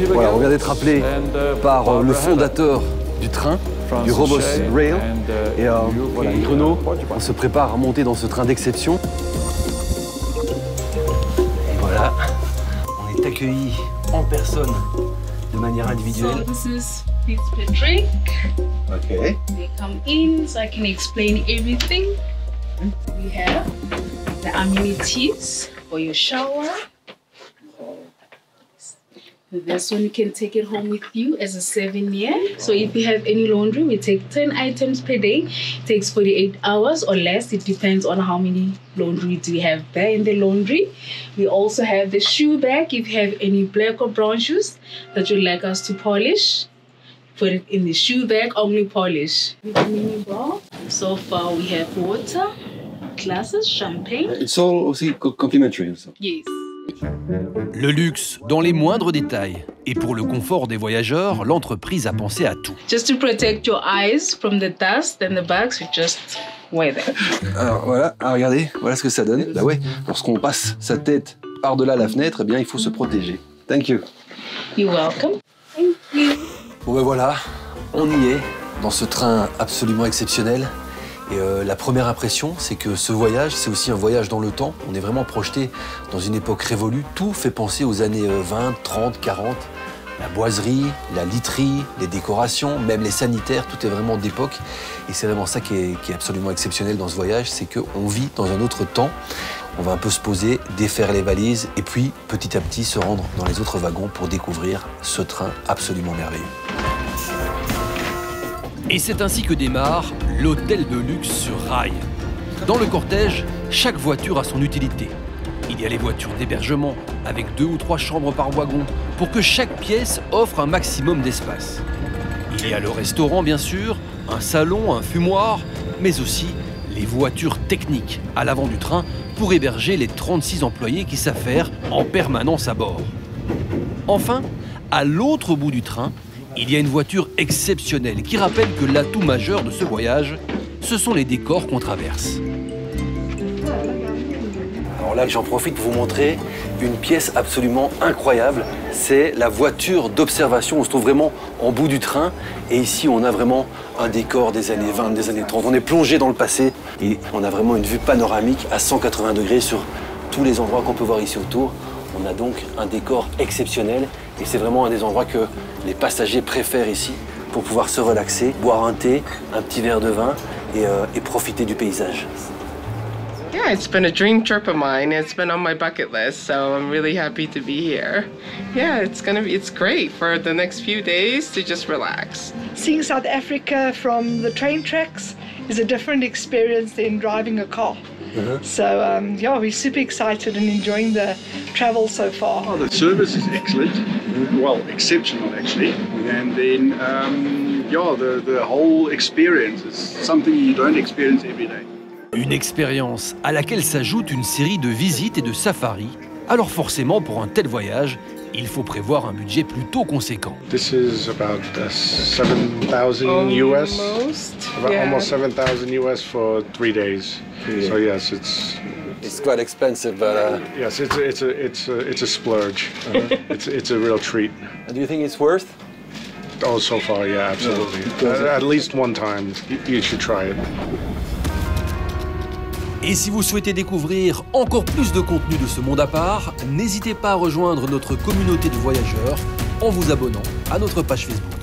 Voilà, on vient d'être appelé par le fondateur du train, du Robos Rail. Et voilà, avec Renaud, on se prépare à monter dans ce train d'exception. Et voilà, on est accueillis en personne, de manière individuelle. So this is fees per drink. Okay. They come in, so I can explain everything. We have the amenities for your shower. This one you can take it home with you as a 7-year. So if you have any laundry, we take 10 items per day. It takes 48 hours or less. It depends on how many laundry do you have there in the laundry. We also have the shoe bag. If you have any black or brown shoes that you'd like us to polish, put it in the shoe bag, only polish. With the mini bar. So far we have water, glasses, champagne. It's all aussi complimentary. Also. Yes. Le luxe dans les moindres détails. Et pour le confort des voyageurs, l'entreprise a pensé à tout. Just to protect your eyes from the dust and the bugs, we just wear them. Alors voilà, regardez, voilà ce que ça donne. Bah ouais, lorsqu'on passe sa tête par-delà la fenêtre, eh bien il faut se protéger. Thank you. You're welcome. Thank you. Bon ben voilà, on y est, dans ce train absolument exceptionnel. Et la première impression, c'est que ce voyage, c'est aussi un voyage dans le temps. On est vraiment projeté dans une époque révolue. Tout fait penser aux années 20, 30, 40. La boiserie, la literie, les décorations, même les sanitaires, tout est vraiment d'époque. Et c'est vraiment ça qui est absolument exceptionnel dans ce voyage, c'est qu'on vit dans un autre temps. On va un peu se poser, défaire les valises et puis petit à petit se rendre dans les autres wagons pour découvrir ce train absolument merveilleux. Et c'est ainsi que démarre l'hôtel de luxe sur rail. Dans le cortège, chaque voiture a son utilité. Il y a les voitures d'hébergement, avec 2 ou 3 chambres par wagon, pour que chaque pièce offre un maximum d'espace. Il y a le restaurant, bien sûr, un salon, un fumoir, mais aussi les voitures techniques à l'avant du train pour héberger les 36 employés qui s'affairent en permanence à bord. Enfin, à l'autre bout du train, il y a une voiture exceptionnelle qui rappelle que l'atout majeur de ce voyage, ce sont les décors qu'on traverse. Alors là, j'en profite pour vous montrer une pièce absolument incroyable. C'est la voiture d'observation. On se trouve vraiment en bout du train. Et ici, on a vraiment un décor des années 20, des années 30. On est plongé dans le passé et on a vraiment une vue panoramique à 180 degrés sur tous les endroits qu'on peut voir ici autour. On a donc un décor exceptionnel et c'est vraiment un des endroits que les passagers préfèrent ici pour pouvoir se relaxer, boire un thé, un petit verre de vin et profiter du paysage. Yeah, it's been a dream trip of mine. It's been on my bucket list, so I'm really happy to be here. Yeah, it's great for the next few days to just relax. Seeing South Africa from the train tracks is a different experience than driving a car. So yeah, we're super excited and enjoying the travel so far. Oh, the service is excellent, well, exceptional actually. And then, yeah, the whole experience is something you don't experience every day. Une expérience à laquelle s'ajoute une série de visites et de safaris. Alors forcément, pour un tel voyage, il faut prévoir un budget plutôt conséquent. This is about 7,000 US. Almost 7,000 US for 3 days. Yeah. So yes, it's quite expensive, but yes, it's a splurge. It's a real treat. Do you think it's worth? Oh, so far, yeah, absolutely. At least one time, you should try it. Et si vous souhaitez découvrir encore plus de contenu de ce monde à part, n'hésitez pas à rejoindre notre communauté de voyageurs en vous abonnant à notre page Facebook.